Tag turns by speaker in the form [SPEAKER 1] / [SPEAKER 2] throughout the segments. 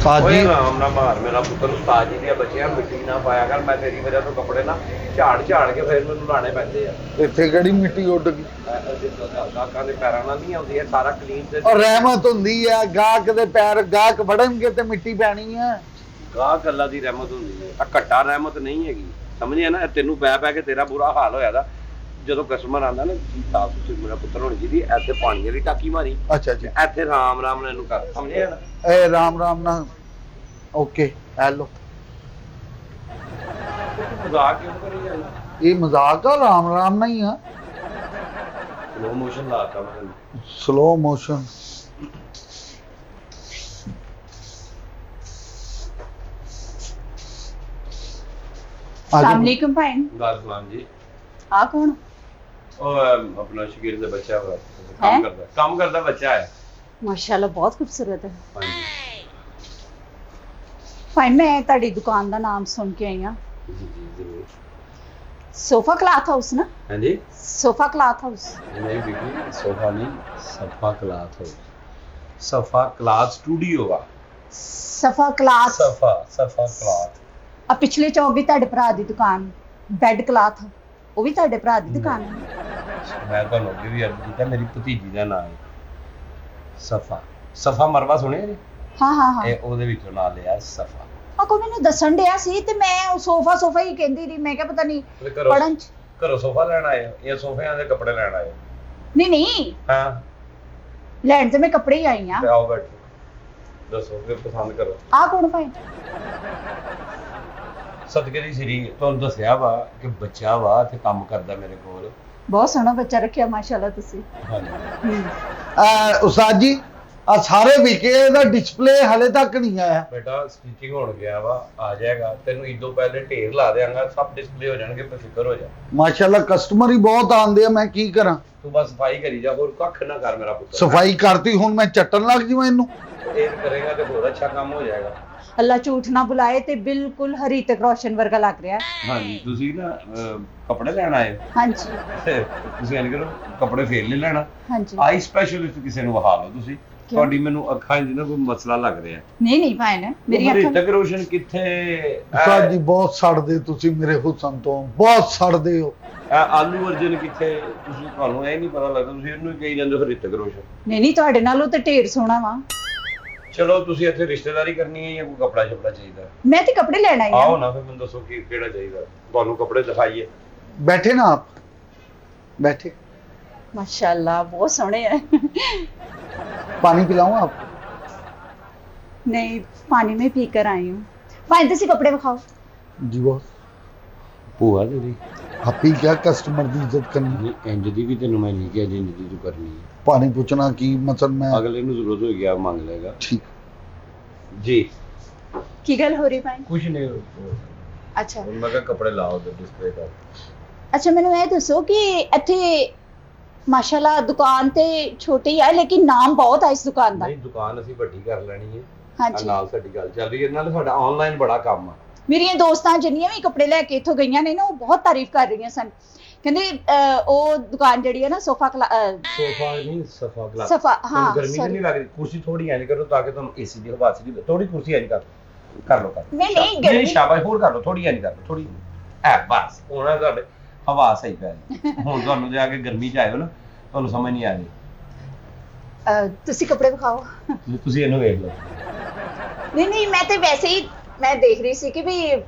[SPEAKER 1] ਉਸਤਾਦ ਜੀ
[SPEAKER 2] ਆਰਾਮ ਨਾਲ ਮਾਰ ਮੇਰਾ ਪੁੱਤਰ ਉਸਤਾਦ ਜੀ ਦੀਆਂ ਬੱਚਿਆਂ ਮਿੱਟੀ ਨਾ ਪਾਇਆ ਕਰ ਮੈਂ ਤੇਰੀ ਵਜ੍ਹਾ ਤੋਂ ਕੱਪੜੇ ਨਾ ਝਾੜ ਕੇ ਫਿਰ ਮੈਨੂੰ ਲਾਣੇ ਪੈਂਦੇ ਆ
[SPEAKER 1] ਇੱਥੇ ਕਿਹੜੀ ਮਿੱਟੀ ਉੱਡ ਗਈ
[SPEAKER 2] ਗਾਹਕਾਂ ਦੇ ਪੈਰਾਂ ਨਾਲ ਨਹੀਂ ਆਉਂਦੀ ਹੈ ਸਾਰਾ ਕਲੀਨ ਤੇ
[SPEAKER 1] ਔਰ ਰਹਿਮਤ ਹੁੰਦੀ ਆ ਗਾਹਕ ਦੇ ਪੈਰ ਗਾਹਕ ਵੜਨਗੇ ਤੇ ਮਿੱਟੀ ਪੈਣੀ ਆ
[SPEAKER 2] ਗਾਹਕ ਅੱਲਾ ਦੀ ਰਹਿਮਤ ਹੁੰਦੀ ਹੈ ਆ ਘੱਟਾ ਰਹਿਮਤ ਨਹੀਂ ਹੈਗੀ ਸਮਝਿਆ ਨਾ ਤੈਨੂੰ ਪੈ ਕੇ ਤੇਰਾ ਬੁਰਾ ਹਾਲ ਹੋਇਆ ਦਾ ਜਦੋਂ ਕਸਟਮਰ ਆਂਦਾ ਨਾ ਸਾਫ ਸੁਥਰੀ ਮੇਰਾ ਪੁੱਤਰ ਹੋਣੀ ਚਾਹੀਦੀ ਇੱਥੇ ਪਾਣੀ ਵਾਲੀ ਟਾਕੀ ਮਾਰੀ
[SPEAKER 1] ਅੱਛਾ ਜੀ
[SPEAKER 2] ਇੱਥੇ ਰਾਮ ਨਾਲ ਇਹਨੂੰ ਕਰ ਸਮਝਿਆ ਨਾ
[SPEAKER 1] ਇਹ ਰਾਮ ਰਾਮ ਨਾਲ ਓਕੇ ਹੈਲੋ
[SPEAKER 2] ਮਜ਼ਾਕ ਕਿਉਂ ਕਰੀ ਜਾਂਦਾ
[SPEAKER 1] ਇਹ ਮਜ਼ਾਕ ਆ ਰਾਮ ਰਾਮ ਨਹੀਂ ਆ
[SPEAKER 2] ਸਲੋ ਮੋਸ਼ਨ ਲਾਤਾ ਮੈਂ
[SPEAKER 1] ਸਲੋ ਮੋਸ਼ਨ
[SPEAKER 3] अस्सलामुअलैकुम भाई
[SPEAKER 2] ਗੱਲ ਸਲਾਮ ਜੀ
[SPEAKER 3] आ कौन
[SPEAKER 2] ਉਹ ਆਪਣਾ ਸ਼ਗੀਰ ਦਾ ਬੱਚਾ ਵਾ ਕੰਮ ਕਰਦਾ ਬੱਚਾ ਹੈ
[SPEAKER 3] माशाल्लाह बहुत खूबसूरत है
[SPEAKER 2] ਹਾਂਜੀ
[SPEAKER 3] भाई मैं ਤੁਹਾਡੀ ਦੁਕਾਨ ਦਾ ਨਾਮ ਸੁਣ ਕੇ ਆਈ ਹਾਂ
[SPEAKER 2] ਜੀ ਜੀ ਜ਼ਰੂਰ
[SPEAKER 3] ਸੋਫਾ ਕਲਾਥ ਹਾਊਸ ਨਾ
[SPEAKER 2] ਹਾਂਜੀ
[SPEAKER 3] ਸੋਫਾ ਕਲਾਥ ਹਾਊਸ
[SPEAKER 2] ਨਹੀਂ ਬੀਬੀ ਸੋਫਾ ਨਹੀਂ ਸਫਾ ਕਲਾਥ ਹੋ ਸਫਾ ਕਲਾਥ ਸਟੂਡੀਓ ਵਾ
[SPEAKER 3] ਸਫਾ ਕਲਾਥ
[SPEAKER 2] ਸਫਾ ਕਲਾਥ
[SPEAKER 3] ਆ ਪਿਛਲੇ ਚੌਕ ਵੀ ਤੁਹਾਡੇ ਭਰਾ ਦੀ ਦੁਕਾਨ ਬੈੱਡ ਕਲਾਥ ਉਹ ਵੀ ਤੁਹਾਡੇ ਭਰਾ ਦੀ ਦੁਕਾਨ ਹੈ
[SPEAKER 2] ਮੈਂ ਤੁਹਾਨੂੰ ਅੱਗੇ ਵੀ ਅਰਜ਼ ਕੀਤਾ ਮੇਰੀ ਭਤੀਜੀ ਦਾ ਨਾਮ ਹੈ ਸਫਾ ਮਰਵਾ ਸੁਣਿਆ ਜੀ
[SPEAKER 3] ਹਾਂ
[SPEAKER 2] ਇਹ ਉਹਦੇ ਵਿੱਚੋਂ ਨਾਂ ਲਿਆ ਸਫਾ
[SPEAKER 3] ਆ ਕੋ ਮੈਨੂੰ ਦੱਸਣ ਡਿਆ ਸੀ ਤੇ ਮੈਂ ਉਹ ਸੋਫਾ ਹੀ ਕਹਿੰਦੀ ਰਹੀ ਮੈਂ ਕਿਹਾ ਪਤਾ ਨਹੀਂ ਪੜਨ ਚ
[SPEAKER 2] ਘਰੋਂ ਸੋਫਾ ਲੈਣ ਆਏ ਹੋ ਜਾਂ ਸੋਫਿਆਂ ਦੇ ਕੱਪੜੇ ਲੈਣ ਆਏ ਹੋ
[SPEAKER 3] ਨਹੀਂ
[SPEAKER 2] ਹਾਂ
[SPEAKER 3] ਲੈਣ ਤੇ ਮੈਂ ਕੱਪੜੇ ਹੀ ਆਈ ਆ
[SPEAKER 2] ਤੇ ਆਓ ਬੈਠੋ ਦੱਸੋ ਫਿਰ ਪਸੰਦ ਕਰੋ
[SPEAKER 3] ਆ ਕੌਣ ਭਾਈ
[SPEAKER 2] ਸਦਕੇ ਦੀ ਸ੍ਰੀ ਤੁਹਾਨੂੰ ਦੱਸਿਆ ਵਾ ਕਿ ਬੱਚਾ ਵਾ ਤੇ ਕੰਮ ਕਰਦਾ ਮੇਰੇ ਕੋਲ
[SPEAKER 3] ਬਹੁਤ ਸੋਹਣਾ ਬੱਚਾ ਰੱਖਿਆ ਮਾਸ਼ਾਅੱਲਾ ਤੁਸੀਂ
[SPEAKER 2] ਹਾਂਜੀ
[SPEAKER 1] ਉਸਤਾਦ ਜੀ ਆ ਸਾਰੇ ਵਿਕੇ ਦਾ ਡਿਸਪਲੇ ਹਲੇ ਤੱਕ ਨਹੀਂ ਆਇਆ
[SPEAKER 2] ਬੇਟਾ ਸਟਿਚਿੰਗ ਹੋਣ ਗਿਆ ਵਾ ਆ ਜਾਏਗਾ ਤੈਨੂੰ ਇਦੋਂ ਪਹਿਲੇ ਢੇਰ ਲਾ ਦੇਵਾਂਗਾ ਸਭ ਡਿਸਪਲੇ ਹੋ ਜਾਣਗੇ ਬੇਫਿਕਰ ਹੋ ਜਾ
[SPEAKER 1] ਮਾਸ਼ਾਅੱਲਾ ਕਸਟਮਰ ਹੀ ਬਹੁਤ ਆਉਂਦੇ ਆ ਮੈਂ ਕੀ ਕਰਾਂ
[SPEAKER 2] ਤੂੰ ਬਸ ਸਫਾਈ ਕਰੀ ਜਾ ਹੋਰ ਕੱਖ ਨਾ ਕਰ ਮੇਰਾ ਪੁੱਤਰ
[SPEAKER 1] ਸਫਾਈ ਕਰਤੀ ਹੁਣ ਮੈਂ ਚੱਟਣ ਲੱਗ ਜਾਵਾਂ ਇਹਨੂੰ
[SPEAKER 2] ਇਹ ਕਰੇਗਾ ਤੇ ਹੋਰ ਅੱਛਾ ਕੰਮ ਹੋ ਜਾਏਗਾ
[SPEAKER 3] ਅੱਲਾ ਝੂਠ ਨਾ ਬੁਲਾਏ ਤੇ ਬਿਲਕੁਲ ਹਰੀਤਕ ਰੋਸ਼ਨ ਵਰਗਾ ਲੱਗ ਰਿਹਾ
[SPEAKER 2] ਹਾਂਜੀ ਤੁਸੀਂ ਨਾ ਕੱਪੜੇ ਲੈਣ ਆਏ ਹੋ
[SPEAKER 3] ਹਾਂਜੀ
[SPEAKER 2] ਤੁਸੀਂ ਐਂ ਕਰੋ ਕੱਪੜੇ ਫੇਰ ਲੈ ਲੈਣਾ
[SPEAKER 3] ਹਾਂਜੀ
[SPEAKER 2] ਆਈ ਸਪੈਸ਼ਲਿਸਟ ਕਿਸੇ ਨੂੰ ਵਹਾ ਲਓ ਤੁਸੀਂ ਤੁਹਾਡੀ ਮੈਨੂੰ ਅੱਖਾਂ 'ਚ ਨਾ ਕੋਈ ਮਸਲਾ ਲੱਗ ਰਿਹਾ
[SPEAKER 3] ਨਹੀਂ ਭਾਈ ਨਾ ਮੇਰੀ ਅੱਖਾਂ
[SPEAKER 2] ਹਰੀਤਕ ਰੋਸ਼ਨ ਕਿੱਥੇ
[SPEAKER 1] ਉਸਤਾਦ ਜੀ ਬਹੁਤ ਸੜਦੇ ਤੁਸੀਂ ਮੇਰੇ ਹੁਸਨ ਤੋਂ ਬਹੁਤ ਸੜਦੇ ਹੋ
[SPEAKER 2] ਆਲੂ ਅਰਜਨ ਕਿੱਥੇ ਤੁਸੀਂ ਤੁਹਾਨੂੰ ਇਹ ਨਹੀਂ ਪਤਾ ਲੱਗਦਾ ਤੁਸੀਂ ਇਹਨੂੰ ਹੀ ਕਹੀ ਜਾਂਦੇ ਹੋ ਹਰੀਤਕ ਰੋਸ਼ਨ
[SPEAKER 3] ਨਹੀਂ ਤੁਹਾਡੇ ਨਾਲੋਂ ਤਾਂ ਢੇਰ ਸੋਹਣਾ ਵਾ
[SPEAKER 2] ਚਲੋ ਤੁਸੀਂ ਇੱਥੇ ਰਿਸ਼ਤੇਦਾਰੀ ਕਰਨੀ ਹੈ ਜਾਂ ਕੋਈ ਕੱਪੜਾ ਛਪੜਾ ਚਾਹੀਦਾ
[SPEAKER 3] ਮੈਂ ਤੇ ਕੱਪੜੇ ਲੈਣ ਆਈ
[SPEAKER 2] ਆਓ
[SPEAKER 3] ਹਾਂ
[SPEAKER 2] ਨਾ ਫਿਰ ਮੈਨੂੰ ਦੱਸੋ ਕੀ ਕਿਹੜਾ ਚਾਹੀਦਾ ਤੁਹਾਨੂੰ ਕੱਪੜੇ ਦਿਖਾਈਏ
[SPEAKER 1] बैठे ना आप बैठे
[SPEAKER 3] माशाल्लाह बहुत सोहने है
[SPEAKER 1] पानी पिलाऊं आप
[SPEAKER 3] नहीं पानी में पी कर आई हूँ भाई तुसी कपड़े दिखाओ
[SPEAKER 1] जी बहुत
[SPEAKER 2] ਭੂਆ ਤੇਰੀ
[SPEAKER 1] आप ही क्या कस्टमर की इज्जत करनी
[SPEAKER 2] ਇੰਜ ਦੀ ਵੀ ਤੈਨੂੰ ਮੈਂ ਨਹੀਂ ਕਿਹਾ ਜਿੰਜ ਦੀ ਤੂੰ ਕਰਨੀ ਹੈ
[SPEAKER 1] पानी पूछना की मतलब मैं
[SPEAKER 2] ਅਗਲੇ ਨੂੰ ਜ਼ਰੂਰਤ ਹੋਈ ਗਿਆ ਮੰਗ ਲਏਗਾ
[SPEAKER 1] ठीक
[SPEAKER 2] ਜੀ
[SPEAKER 3] की गल हो रही भाई
[SPEAKER 2] ਕੁਝ ਨਹੀਂ
[SPEAKER 3] अच्छा
[SPEAKER 2] ਮੈਂ ਕਿਹਾ ਕੱਪੜੇ ਲਾਓ ਤੇ ਡਿਸਪਲੇ ਕਰ
[SPEAKER 3] अच्छा मैंने ये दसो कि इत्थे माशाल्लाह दुकान ते छोटी है लेकिन नाम बहुत है इस दुकान दा
[SPEAKER 2] ਨਹੀਂ ਦੁਕਾਨ ਅਸੀਂ ਵੱਡੀ ਕਰ ਲੈਣੀ ਹੈ
[SPEAKER 3] हाँ
[SPEAKER 2] ਆਹ
[SPEAKER 3] जी
[SPEAKER 2] ਨਾਲ ਸਾਡੀ ਗੱਲ ਚੱਲ ਰਹੀ ਹੈ ਨਾਲ ਸਾਡਾ ਆਨਲਾਈਨ ਬੜਾ ਕੰਮ ਆ
[SPEAKER 3] ਮੇਰੀਆਂ ਦੋਸਤਾਂ ਜਿੰਨੀਆਂ ਵੀ ਕੱਪੜੇ ਲੈ ਕੇ ਇੱਥੋਂ ਗਈਆਂ ਨੇ ਨਾ ਉਹ ਬਹੁਤ ਤਾਰੀਫ ਕਰ ਰਹੀਆਂ ਸਨ ਕਹਿੰਦੇ ਉਹ ਦੁਕਾਨ ਜਿਹੜੀ ਹੈ ਨਾ ਸੋਫਾ
[SPEAKER 2] ਸੋਫਾ ਨਹੀਂ ਸਫਾ ਗਲਾਸ
[SPEAKER 3] ਸਫਾ ਹਾਂ
[SPEAKER 2] ਗਰਮੀ ਤਾਂ ਨਹੀਂ ਲੱਗ ਰਹੀ ਕੁਰਸੀ ਥੋੜੀ ਇੰਜ ਕਰੋ ਤਾਂ ਕਿ ਤੁਹਾਨੂੰ ਏਸੀ ਦੀ ਹਵਾ ਚ ਥੋੜੀ ਕੁਰਸੀ ਇੰਜ ਕਰ ਲਓ
[SPEAKER 3] ਨਹੀਂ
[SPEAKER 2] ਨਹੀਂ ਸ਼ਾਬਾਸ਼ ਹੋਰ ਕਰ ਲਓ ਥੋੜੀ ਇੰਜ ਕਰ ਲਓ ਥੋੜੀ ਐ ਬਸ ਉਹਨਾਂ ਤੁਹਾਡੇ ਹਵਾ ਸਹੀ ਪੈ ਰਹੀ ਹੁਣ ਤੁਹਾਨੂੰ ਜਾ ਕੇ ਗਰਮੀ ਚ ਆਇਓ ਨਾ ਤੁਹਾਨੂੰ ਸਮਝ ਨਹੀਂ ਆ ਰਹੀ
[SPEAKER 3] ਤੁਸੀਂ ਕੱਪੜੇ ਵਿਖਾਓ
[SPEAKER 2] ਤੁਸੀਂ ਇਹਨੂੰ ਵੇਖ ਲਓ
[SPEAKER 3] ਨਹੀਂ ਮੈਂ ਤੇ ਵੈਸੇ ਹੀ ਮੈਂ ਦੇਖ ਰਹੀ ਸੀ ਕਿ ਵੀ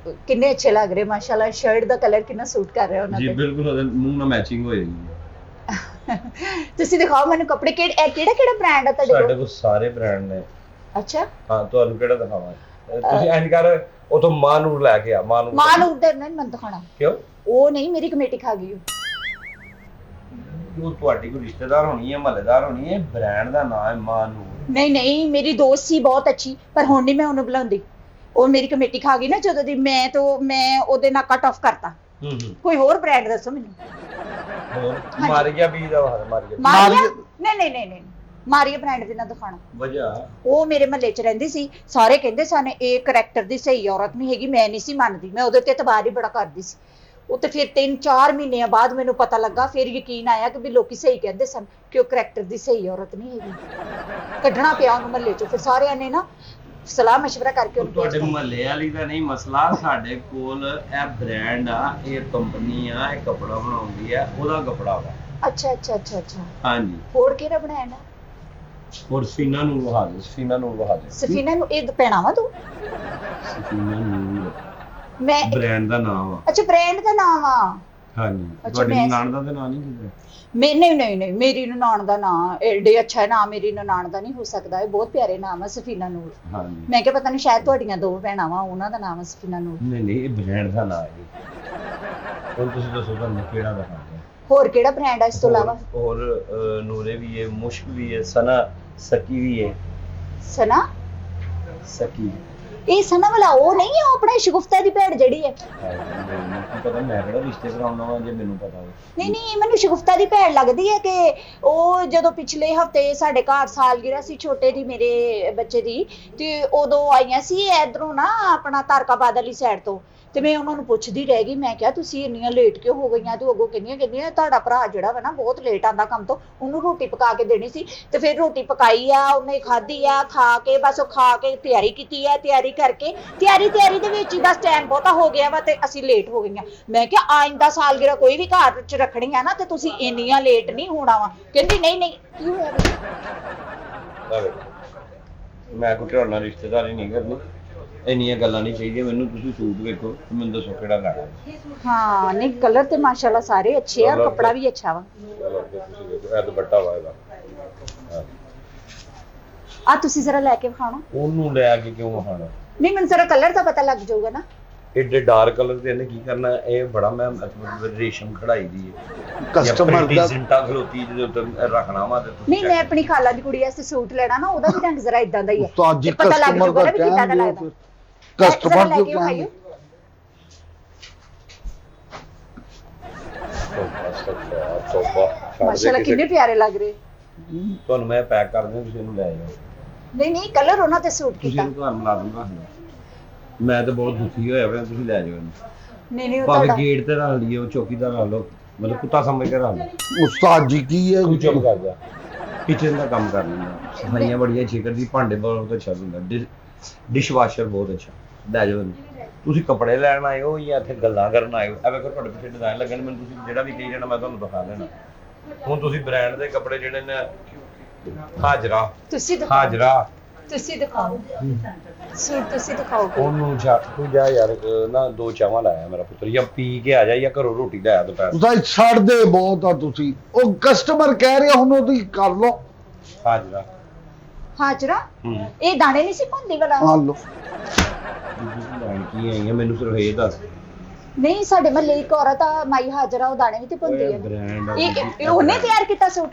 [SPEAKER 3] ਕਿੰਨੇ ਅੱਛੇ ਲੱਗ ਰਹੇ ਮਾਸ਼ਾਅੱਲਾ ਸ਼ਰਟ ਦਾ ਕਲਰ ਕਿੰਨਾ ਸੂਟ ਕਰ ਰਿਹਾ ਉਹਨਾਂ
[SPEAKER 2] ਜੀ
[SPEAKER 3] ਤੇ
[SPEAKER 2] ਬਿਲਕੁਲ ਉਹਦੇ ਮੂੰਹ ਨਾਲ ਮੈਚਿੰਗ ਹੋ ਜਾਏਗੀ
[SPEAKER 3] ਤੁਸੀਂ ਦਿਖਾਓ ਮੈਨੂੰ ਕੱਪੜੇ ਕਿਹੜਾ ਬ੍ਰਾਂਡ ਆ ਤੁਹਾਡੇ
[SPEAKER 2] ਸਾਡੇ
[SPEAKER 3] ਕੋਲ
[SPEAKER 2] ਕੋਲ ਸਾਰੇ ਬ੍ਰਾਂਡ ਨੇ
[SPEAKER 3] ਅੱਛਾ
[SPEAKER 2] ਹਾਂ ਤੁਹਾਨੂੰ ਕਿਹੜਾ ਦਿਖਾਵਾਂ ਤੁਸੀਂ ਇੰਜ ਕਰ ਉਥੋਂ ਮਾਨੂਰ ਲੈ ਕੇ ਆ ਮਾਨੂਰ
[SPEAKER 3] ਉਧਰ ਨਹੀਂ ਮੈਂ ਦਿਖਾਣਾ
[SPEAKER 2] ਕਿਉਂ
[SPEAKER 3] ਉਹ ਨਹੀਂ ਮੇਰੀ ਕਮੇਟੀ ਖਾ ਗਈ
[SPEAKER 2] ਉਹ ਤੁਹਾਡੀ ਕੋਈ ਰਿਸ਼ਤੇਦਾਰ ਹੋਣੀ ਹੈ ਮਹੱਲੇਦਾਰ ਹੋਣੀ ਹੈ ਬ੍ਰਾਂਡ ਦਾ ਨਾਮ ਹੈ ਮਾਨੂਰ
[SPEAKER 3] ਨਹੀਂ ਮੇਰੀ ਦੋਸਤ ਸੀ ਬਹੁਤ ਅੱਛੀ ਪਰ ਹੁਣ ਨਹੀਂ ਮੈਂ ਉਹਨੂੰ ਬੁਲਾਉਂਦੀ ਉਹ ਮੇਰੀ ਕਮੇਟੀ ਖਾ ਗਈ ਨਾ ਜਦੋਂ ਦੀ ਮੈਂ ਉਹਦੇ ਨਾਲ ਕੱਟ ਆਫ ਕਰਤਾ ਕੋਈ ਹੋਰ ਬ੍ਰਾਂਡ ਦੱਸੋ ਮੈਨੂੰ
[SPEAKER 2] ਹੋਰ ਮਾਰੀਆ ਵੀ ਦਾ ਮਾਰੀਆ
[SPEAKER 3] ਨਹੀਂ ਮਾਰੀਆ ਬ੍ਰਾਂਡ ਦੇ ਨਾਲ ਦਿਖਾਣਾ
[SPEAKER 2] ਵਜ੍ਹਾ
[SPEAKER 3] ਉਹ ਮੇਰੇ ਮਹੱਲੇ 'ਚ ਰਹਿੰਦੀ ਸੀ ਸਾਰੇ ਕਹਿੰਦੇ ਸਨ ਇਹ ਕਰੈਕਟਰ ਦੀ ਸਹੀ ਔਰਤ ਨਹੀਂ ਹੈਗੀ ਮੈਂ ਨਹੀਂ ਸੀ ਮੰਨਦੀ ਮੈਂ ਉਹਦੇ ਤੇ ਇਤਬਾਰ ਹੀ ਬੜਾ ਕਰਦੀ ਸੀ ਉਹ ਤੇ ਫਿਰ 3-4 ਮਹੀਨਿਆਂ ਬਾਅਦ ਮੈਨੂੰ ਪਤਾ ਲੱਗਾ ਫਿਰ ਯਕੀਨ ਆਇਆ ਕਿ ਵੀ ਲੋਕੀ ਸਹੀ ਕਹਿੰਦੇ ਸਨ ਕਿ ਉਹ ਕਰੈਕਟਰ ਦੀ ਸਹੀ ਔਰਤ ਨਹੀਂ ਹੈਗੀ ਕੱਢਣਾ ਪਿਆ ਉਹਨੂੰ ਮਹੱਲੇ 'ਚੋਂ ਫਿਰ ਸਾਰਿਆਂ ਨੇ ਨਾ ਸਲਾਹ ਮਸ਼ਵਰਾ ਕਰਕੇ ਉਹਨੂੰ
[SPEAKER 2] ਤੁਹਾਡੇ
[SPEAKER 3] ਭੇਜ ਦਿਓ।
[SPEAKER 2] ਮੁਹੱਲੇ ਵਾਲੀ ਦਾ ਨਹੀਂ ਮਸਲਾ, ਸਾਡੇ ਕੋਲ ਇਹ ਬ੍ਰਾਂਡ ਆ, ਇਹ ਕੰਪਨੀ ਆ, ਇਹ ਕੱਪੜਾ ਬਣਾਉਂਦੀ ਆ, ਉਹਦਾ ਕੱਪੜਾ ਵਾ।
[SPEAKER 3] ਅੱਛਾ ਅੱਛਾ ਅੱਛਾ ਅੱਛਾ,
[SPEAKER 2] ਹਾਂਜੀ।
[SPEAKER 3] ਹੋਰ ਕਿਹੜਾ ਬਣਾਇਆ ਨਾ?
[SPEAKER 2] ਹੋਰ ਸਫੀਨਾ ਨੂੰ ਵਹਾ ਦੇ, ਸਫੀਨਾ ਨੂੰ ਵਹਾ ਦੇ।
[SPEAKER 3] ਸਫੀਨਾ ਨੂੰ ਇਹ ਪਹਿਨਾਵਾ ਤੂੰ?
[SPEAKER 2] ਸਫੀਨਾ ਨੂੰ
[SPEAKER 3] ਮੈਂ
[SPEAKER 2] ਬ੍ਰਾਂਡ ਦਾ ਨਾਮ ਆ।
[SPEAKER 3] ਅੱਛਾ ਬ੍ਰਾਂਡ ਦਾ ਨਾਮ ਆ।
[SPEAKER 2] ਹਾਂਜੀ।
[SPEAKER 3] ਅੱਛਾ,
[SPEAKER 2] ਤੁਹਾਡੀ
[SPEAKER 3] ਮੈਂ-
[SPEAKER 2] ਨਾਨ ਦਾ ਤੇ ਨਾਂ ਨਹੀਂ ਕਿਤੇ?
[SPEAKER 3] ਨਹੀਂ ਨਹੀਂ ਨਹੀਂ, ਮੇਰੀ ਨਨਾਣ ਦਾ ਨਾਮ ਏਡੇ ਅੱਛਾ ਨਾਮ ਮੇਰੀ ਨਨਾਣ ਦਾ ਨਹੀਂ ਹੋ ਸਕਦਾ। ਇਹ ਬਹੁਤ ਪਿਆਰੇ ਨਾਮ ਆ ਸਫੀਨਾ ਨੂਰ।
[SPEAKER 2] ਹਾਂਜੀ।
[SPEAKER 3] ਮੈਂ ਕਿਹਾ ਪਤਾ ਨਹੀਂ ਸ਼ਾਇਦ ਤੁਹਾਡੀਆਂ ਦੋ ਭੈਣਾਂ ਵਾ, ਉਹਨਾਂ ਦਾ ਨਾਮ ਆ ਸਫੀਨਾ ਨੂਰ।
[SPEAKER 2] ਨਹੀਂ ਇਹ ਬ੍ਰਾਂਡ ਦਾ ਨਾਮ ਹੈ। ਹੁਣ ਤੁਸੀਂ ਦੱਸੋ ਤੁਹਾਨੂੰ ਕਿਹੜਾ ਦਿਖਾਉਂਦੇ?
[SPEAKER 3] ਹੋਰ ਕਿਹੜਾ ਬ੍ਰਾਂਡ ਆ ਇਸ ਤੋਂ ਇਲਾਵਾ?
[SPEAKER 2] ਹੋਰ ਨੂਰੇ ਵੀ ਹੈ, ਮੁਸ਼ਕ ਵੀ ਹੈ, ਸਨਾ ਸਕੀ ਵੀ ਹੈ।
[SPEAKER 3] ਸਨਾ?
[SPEAKER 2] ਸਕੀ
[SPEAKER 3] ਇਹ ਸਨਾ ਵਾਲਾ ਉਹ ਨਹੀਂ ਹੈ, ਉਹ ਆਪਣਾ ਸ਼ਗੁਫਤਾ ਦੀ ਭੈਣ ਜਿਹੜੀ ਹੈ?
[SPEAKER 2] ਮੈਨੂੰ ਕੀ ਪਤਾ, ਮੈਂ ਕਿਹੜਾ ਰਿਸ਼ਤੇ ਕਰਾਉਣਾ ਵਾ ਜੇ ਮੈਨੂੰ ਪਤਾ ਹੋਵੇ।
[SPEAKER 3] ਨਹੀਂ ਨਹੀਂ, ਮੈਨੂੰ ਸ਼ਗੁਫਤਾ ਦੀ ਭੈਣ ਲੱਗਦੀ ਹੈ ਕਿ ਉਹ ਜਦੋਂ ਪਿਛਲੇ ਹਫਤੇ ਸਾਡੇ ਘਰ ਸਾਲਗਿਰਾ ਸੀ ਛੋਟੇ ਦੀ ਮੇਰੇ ਬੱਚੇ ਦੀ, ਤੇ ਉਦੋਂ ਆਈਆਂ ਸੀ ਇਧਰੋਂ ਨਾ ਆਪਣਾ ਤਾਰਕਾਬਾਦ ਵਾਲੀ ਸਾਈਡ ਤੋਂ, ਤੇ ਮੈਂ ਉਹਨਾਂ ਨੂੰ ਪੁੱਛਦੀ ਰਹਿ ਗਈ, ਮੈਂ ਕਿਹਾ ਤੁਸੀਂ ਇੰਨੀਆਂ ਲੇਟ ਕਿਉਂ ਹੋ ਗਈਆਂ? ਤੇ ਅੱਗੋਂ ਕਹਿੰਦੀਆਂ ਤੁਹਾਡਾ ਭਰਾ ਜਿਹੜਾ ਵਾ ਨਾ ਬਹੁਤ ਲੇਟ ਆਂਦਾ ਕੰਮ ਤੋਂ, ਉਹਨੂੰ ਰੋਟੀ ਪਕਾ ਕੇ ਦੇਣੀ ਸੀ। ਤੇ ਫਿਰ ਰੋਟੀ ਪਕਾਈ ਆ, ਉਹਨੇ ਖਾਧੀ ਆ, ਖਾ ਕੇ ਬਸ ਉਹ ਖਾ ਕੇ ਤਿਆਰੀ ਕੀਤੀ ਆ, ਤਿਆਰੀ ਕਰਕੇ ਤਿਆਰੀ ਦੇ ਵਿੱਚ ਹੀ ਬਸ ਟਾਈਮ ਬਹੁਤਾ ਹੋ ਗਿਆ ਵਾ ਤੇ ਅਸੀਂ ਲੇਟ ਹੋ ਗਈਆਂ। ਮੈਂ ਕਿਹਾ ਆਇੰਦਾ ਸਾਲਗਿਰਾ ਕੋਈ ਵੀ ਘਰ 'ਚ ਰੱਖਣੀ ਆ ਨਾ ਤੇ ਤੁਸੀਂ ਇੰਨੀਆਂ ਲੇਟ ਨਹੀਂ ਹੋਣਾ ਵਾ। ਕਹਿੰਦੀ ਨਹੀਂ ਨਹੀਂ, ਕੀ ਹੋਇਆ ਬਈ?
[SPEAKER 2] ਮੈਂ ਕੋਈ ਤੁਹਾਡੇ ਨਾਲ ਰਿਸ਼ਤੇਦਾਰੀ ਨਹੀਂ ਕਰਨੀ, ਇੰਨੀਆਂ ਗੱਲਾਂ ਨਹੀਂ ਚਾਹੀਦੀਆਂ ਮੈਨੂੰ। ਤੁਸੀਂ ਸੂਟ ਵੇਖੋ ਤੇ ਮੈਨੂੰ ਦੱਸੋ ਕਿਹੜਾ ਲੈਣਾ।
[SPEAKER 3] ਹਾਂ ਨਹੀਂ, ਕਲਰ ਤੇ ਮਾਸ਼ਾਅੱਲਾ ਸਾਰੇ ਅੱਛੇ ਆ, ਕੱਪੜਾ ਵੀ ਅੱਛਾ ਵਾ।
[SPEAKER 2] ਚਲੋ ਅੱਗੇ ਤੁਸੀਂ ਵੇਖੋ, ਇਹ ਦੁਪੱਟਾ ਵਾ ਇਹਦਾ।
[SPEAKER 3] ਆ ਤੁਸੀਂ ਜ਼ਰਾ ਲੈ ਕੇ ਵਿਖਾਣਾ।
[SPEAKER 2] ਉਹਨੂੰ ਲੈ ਕੇ ਕਿਉਂ ਵਹਾਣਾ?
[SPEAKER 3] ਨਹੀਂ ਮੈਨੂੰ ਜ਼ਰਾ ਕਲਰ ਦਾ ਪਤਾ ਲੱਗ ਜਾਊਗਾ ਨਾ।
[SPEAKER 2] ਏਡੇ ਡਾਰਕ ਕਲਰ ਦੇ ਇਹਨੇ ਕੀ ਕਰਨਾ? ਇਹ ਬੜਾ ਮੈਂ ਮਤਲਬ ਰੇਸ਼ਮ ਕਢਾਈ ਦੀ ਹੈ,
[SPEAKER 1] ਕਸਟਮਰ ਦਾ
[SPEAKER 2] ਸਿੰਟਾ ਖਲੋਤੀ ਜਿਹਦੇ ਉੱਤੇ ਰੱਖਣਾ ਵਾ ਤੇ ਤੁਸੀਂ
[SPEAKER 3] ਨਹੀਂ ਮੈਂ ਆਪਣੀ ਖਾਲਾ ਦੀ ਕੁੜੀ ਵਾਸਤੇ ਸੂਟ ਲੈਣਾ ਨਾ, ਉਹਦਾ ਵੀ ਰੰਗ ਜ਼ਰਾ ਇਦਾਂ ਦਾ ਹੀ ਹੈ।
[SPEAKER 1] ਉਸਤਾਦ ਜੀ
[SPEAKER 3] ਤੇ ਪਤਾ ਲੱਗ
[SPEAKER 1] ਕਸਟਮਰ
[SPEAKER 3] ਜਾਊਗਾ
[SPEAKER 1] ਦਾ
[SPEAKER 3] ਨਾ ਵੀ ਕਿੱਦਾਂ ਦਾ
[SPEAKER 1] ਕਹਿਣ
[SPEAKER 3] ਲੱਗਦਾ।
[SPEAKER 1] ਦਿਓ, ਕਸਟਮਰ
[SPEAKER 3] ਲੈ
[SPEAKER 1] ਕਿਉਂ
[SPEAKER 3] ਕੇ
[SPEAKER 1] ਕਹਿਣ
[SPEAKER 3] ਵਿਖਾਇਓ। ਮਾਸ਼ਾਅੱਲਾ ਕਿੰਨੇ ਪਿਆਰੇ ਲੱਗ ਰਹੇ।
[SPEAKER 2] ਤੁਹਾਨੂੰ ਮੈਂ ਪੈਕ ਕਰ ਦਿਆਂ, ਤੁਸੀਂ ਇਹਨੂੰ ਲੈ ਜਾਓ।
[SPEAKER 3] ਨਹੀਂ ਨਹੀਂ, ਕਲਰ ਉਹਨਾਂ ਤੇ ਸੂਟ
[SPEAKER 2] ਤੁਸੀਂ
[SPEAKER 3] ਕੀਤਾ।
[SPEAKER 2] ਇਹਨੂੰ ਘਰ ਮਿਲਾ ਦੂੰਗਾ। ਮੈਂ ਤਾਂ ਬਹੁਤ ਦੁਖੀ ਹੋਇਆ ਪਿਆ, ਤੁਸੀਂ ਲੈ ਜਾਓ ਇਹਨੂੰ।
[SPEAKER 3] ਨਹੀਂ ਨਹੀਂ, ਉਹ
[SPEAKER 2] ਭਾਵੇਂ
[SPEAKER 3] ਤੁਹਾਡਾ
[SPEAKER 2] ਗੇਟ ਤੇ ਰੱਖ ਲਈਏ, ਉਹ ਚੌਕੀ ਤੇ ਰੱਖ ਲਓ, ਮਤਲਬ ਕੁੱਤਾ ਸਮਝ ਕੇ ਰੱਖ ਲਓ।
[SPEAKER 1] ਉਸਤਾਦ ਜੀ ਕੀ ਹੈ?
[SPEAKER 2] ਤੂੰ ਚੁੱਪ ਕਰ ਜਾ। ਕਿਚਨ ਦਾ ਕੰਮ ਕਰ ਲੈਂਦਾ, ਸਫਾਈਆਂ ਬੜੀਆਂ ਅੱਛੀ ਕਰਦੀ, ਭਾਂਡੇ ਬਹੁਤ ਅੱਛਾ ਹੁੰਦਾ, ਡਿਸ਼ ਵਾਸ਼ਰ ਬਹੁਤ ਅੱਛਾ। ਲੈ ਜਾਓ ਇਹਨੂੰ। ਤੁਸੀਂ ਕੱਪੜੇ ਲੈਣ ਆਏ ਹੋ ਜਾਂ ਇੱਥੇ ਗੱਲਾਂ ਕਰਨ ਆਏ ਹੋ? ਐਵੇਂ ਕਰ ਤੁਹਾਡੇ ਪਿੱਛੇ ਡਿਜ਼ਾਈਨ ਲੱਗਣ, ਮੈਨੂੰ ਤੁਸੀਂ ਜਿਹੜਾ ਵੀ ਕਹੀ ਜਾਣਾ ਮੈਂ ਤੁਹਾਨੂੰ ਦਿਖਾ ਦੇਣਾ। ਹੁਣ ਤੁਸੀਂ ਬ੍ਰਾਂਡ ਦੇ ਕੱਪੜੇ ਜਿਹੜੇ ਨੇ ਹਾਜਰਾ
[SPEAKER 3] ਤੁਸੀਂ ਦਿਖਾਓ,
[SPEAKER 2] ਹਾਜਰਾ
[SPEAKER 3] ਤੁਸੀਂ ਦਿਖਾਓ ਸੂਟ, ਤੁਸੀਂ ਦਿਖਾਓ।
[SPEAKER 2] ਉਹਨੂੰ ਤੂੰ ਜਾ ਯਾਰ, ਨਾ ਦੋ ਚਾਵਾਂ ਲਾਇਆ ਮੇਰਾ ਪੁੱਤਰ, ਜਾਂ ਪੀ ਕੇ ਆ ਜਾ ਜਾਂ ਘਰੋਂ ਰੋਟੀ ਲੈ ਆ ਦੁਪਹਿਰ।
[SPEAKER 1] ਉਸਤਾਦ ਛੱਡਦੇ ਬਹੁਤ ਆ ਤੁਸੀਂ, ਉਹ ਕਸਟਮਰ ਕਹਿ ਰਿਹਾ ਹੁਣ ਉਹਦੀ ਕਰ ਲਓ।
[SPEAKER 2] ਹਾਜਰਾ
[SPEAKER 3] ਹਾਜਰਾ? ਇਹ ਦਾਣੇ ਨਹੀਂ ਸੀ ਭੁੰਦੀ ਵਾਲਾ?
[SPEAKER 1] ਆ ਲਓ।
[SPEAKER 2] ਲੈਣ ਕੀ ਆਈ ਆ ਮੈਨੂੰ ਸਿਰਫ ਇਹ ਦੱਸ।
[SPEAKER 3] ਨਹੀਂ ਸਾਡੇ ਮਹੱਲੇ ਇੱਕ ਔਰਤ ਆ ਮਾਈ ਹਾਜਰਾ, ਉਹ ਦਾਣੇ ਵੀ ਤੇ ਭੁੰਦੀ ਹੈ।
[SPEAKER 2] ਬ੍ਰਾਂਡ
[SPEAKER 3] ਇਹ ਉਹਨੇ ਤਿਆਰ ਕੀਤਾ ਸੂਟ?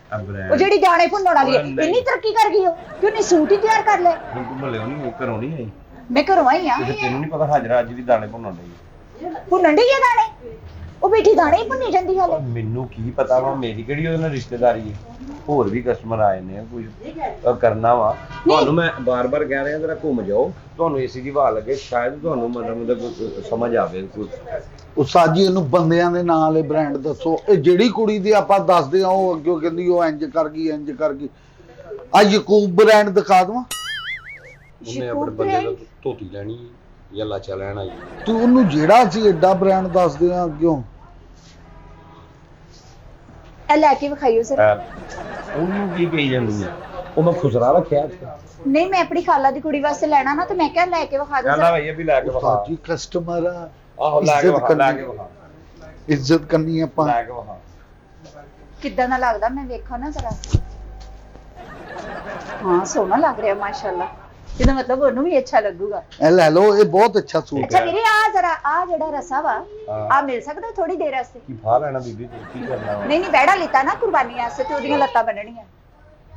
[SPEAKER 3] ਉਹ ਜਿਹੜੀ ਦਾਣੇ ਭੁੰਨਣ ਵਾਲੀ ਹੈ, ਇੰਨੀ ਤਰੱਕੀ ਕਰ ਗਈ ਉਹ ਕਿ ਉਹਨੇ ਸੂਟ ਹੀ ਤਿਆਰ ਕਰ ਲਿਆ।
[SPEAKER 2] ਤੂੰ ਭਲੇ ਨਹੀਂ ਘਰੋਂ ਨਹੀਂ ਆਈ?
[SPEAKER 3] ਮੈਂ ਘਰੋਂ ਆਈ ਆ।
[SPEAKER 2] ਤੇ ਤੈਨੂੰ ਨਹੀਂ ਪਤਾ ਹਾਜਰਾ ਅੱਜ ਵੀ ਦਾਣੇ ਭੁੰਨਣ ਡਈ?
[SPEAKER 3] ਭੁੰਨਣ ਡਈ ਆ ਦਾਣੇ? ਉਹ ਬੈਠੀ ਦਾਣੇ ਹੀ ਭੁੰਨੀ ਜਾਂਦੀ ਹਾਲੇ।
[SPEAKER 2] ਮੈਨੂੰ ਕੀ ਪਤਾ ਵਾ, ਮੇਰੀ ਕਿਹੜੀ ਉਹਦੇ ਨਾਲ ਰਿਸ਼ਤੇਦਾਰੀ ਹੈ? ਹੋਰ ਵੀ ਕਸਟਮਰ ਆਏ ਨੇ, ਕੁਝ ਕਰਨਾ ਵਾ। ਤੁਹਾਨੂੰ ਮੈਂ ਬਾਰ-ਬਾਰ ਕਹਿ ਰਿਹਾ ਜਰਾ ਘੁੰਮ ਜਾਓ, ਤੁਹਾਨੂੰ ਏਸੀ ਦੀ ਹਵਾ ਲੱਗੇ, ਸ਼ਾਇਦ ਤੁਹਾਨੂੰ ਮਤਲਬ ਸਮਝ ਆਵੇ ਕੁਝ।
[SPEAKER 1] ਉਸਤਾਦ ਜੀ ਇਹਨੂੰ ਬੰਦਿਆਂ ਦੇ ਨਾਂ ਵਾਲੇ ਬ੍ਰਾਂਡ ਦੱਸੋ। ਇਹ ਜਿਹੜੀ ਕੁੜੀ ਦੀ ਆਪਾਂ ਦੱਸਦੇ ਆ ਉਹ ਅੱਗੇ ਕਹਿੰਦੀ ਉਹ ਇੰਜ ਕਰ ਗਈ ਇੰਜ ਕਰ ਗਈ। ਆ ਯਕੂਬ ਬ੍ਰਾਂਡ ਦਿਖਾ ਦਵਾਂ?
[SPEAKER 2] ਉਹਨੇ ਆਪਣੇ ਬੰਦੇ ਦਾ ਧੋਤੀ ਲੈਣੀ ਜਾਂ ਲਾਚਾ ਲੈਣ ਆਈ।
[SPEAKER 1] ਤੂੰ ਉਹਨੂੰ ਜਿਹੜਾ ਸੀ ਐਡਾ ਬ੍ਰਾਂਡ ਦੱਸਦੇ ਆ ਅੱਗਿਓਂ।
[SPEAKER 3] ਇਹ ਲੈ ਕੇ ਵਿਖਾਈਓ ਸਰ।
[SPEAKER 2] ਉਹਨੂੰ ਕੀ ਕਹੀ ਜਾਂਦੀ ਹੈ? ਉਹ ਮੈਂ ਖੁਸਰਾ ਰੱਖਿਆ ਇੱਥੇ।
[SPEAKER 3] ਨਹੀਂ ਮੈਂ ਆਪਣੀ ਖਾਲਾ ਦੀ ਕੁੜੀ ਵਾਸਤੇ ਲੈਣਾ ਨਾ, ਤੇ ਮੈਂ ਕਿਹਾ ਲੈ ਕੇ ਵਿਖਾ ਦੋ
[SPEAKER 2] ਕਹਿੰਦਾ
[SPEAKER 3] ਸਰ।
[SPEAKER 2] ਭਈਆ ਵੀ ਲੈ ਕੇ ਵਿਖਾ।
[SPEAKER 1] ਉਸਤਾਦ ਜੀ ਕਸਟਮਰ ਆ,
[SPEAKER 2] ਆਹੋ ਲੈ ਕੇ
[SPEAKER 1] ਇੱਜ਼ਤ
[SPEAKER 2] ਵਿਖਾ, ਲੈ
[SPEAKER 1] ਕਰਨੀ।
[SPEAKER 2] ਕੇ ਵਿਖਾ,
[SPEAKER 1] ਇੱਜ਼ਤ ਕਰਨੀ ਆਪਾਂ।
[SPEAKER 2] ਲੈ ਕੇ ਵਿਖਾ।
[SPEAKER 3] ਕਿੱਦਾਂ ਦਾ ਲੱਗਦਾ ਮੈਂ ਵੇਖਾਂ ਨਾ ਜ਼ਰਾ। ਹਾਂ ਸੋਹਣਾ ਲੱਗ ਰਿਹਾ ਮਾਸ਼ਾਅੱਲਾ। ਇਹਦਾ ਮਤਲਬ ਉਹਨੂੰ ਵੀ ਅੱਛਾ ਲੱਗੂਗਾ।
[SPEAKER 1] ਇਹ ਲੈ ਲਓ, ਇਹ ਬਹੁਤ ਅੱਛਾ ਸੂਟ
[SPEAKER 3] ਅੱਛਾ
[SPEAKER 1] ਹੈ।
[SPEAKER 3] ਵੀਰੇ ਆ ਜ਼ਰਾ, ਆ ਜਿਹੜਾ ਰਸਾ ਵਾ
[SPEAKER 2] ਹਾਂ।
[SPEAKER 3] ਆ ਮਿਲ ਸਕਦਾ ਥੋੜੀ ਦੇਰ ਵਾਸਤੇ?
[SPEAKER 2] ਕੀ ਫਾ ਲੈਣਾ ਬੀਬੀ, ਤੂੰ ਕੀ ਕਰਨਾ ਵਾ?
[SPEAKER 3] ਨਹੀਂ ਨਹੀਂ, ਬੈੜਾ ਲਿੱਤਾ ਨਾ ਕੁਰਬਾਨੀ ਵਾਸਤੇ ਤੇ ਉਹਦੀਆਂ ਲੱਤਾਂ ਬੰਨਣੀਆਂ।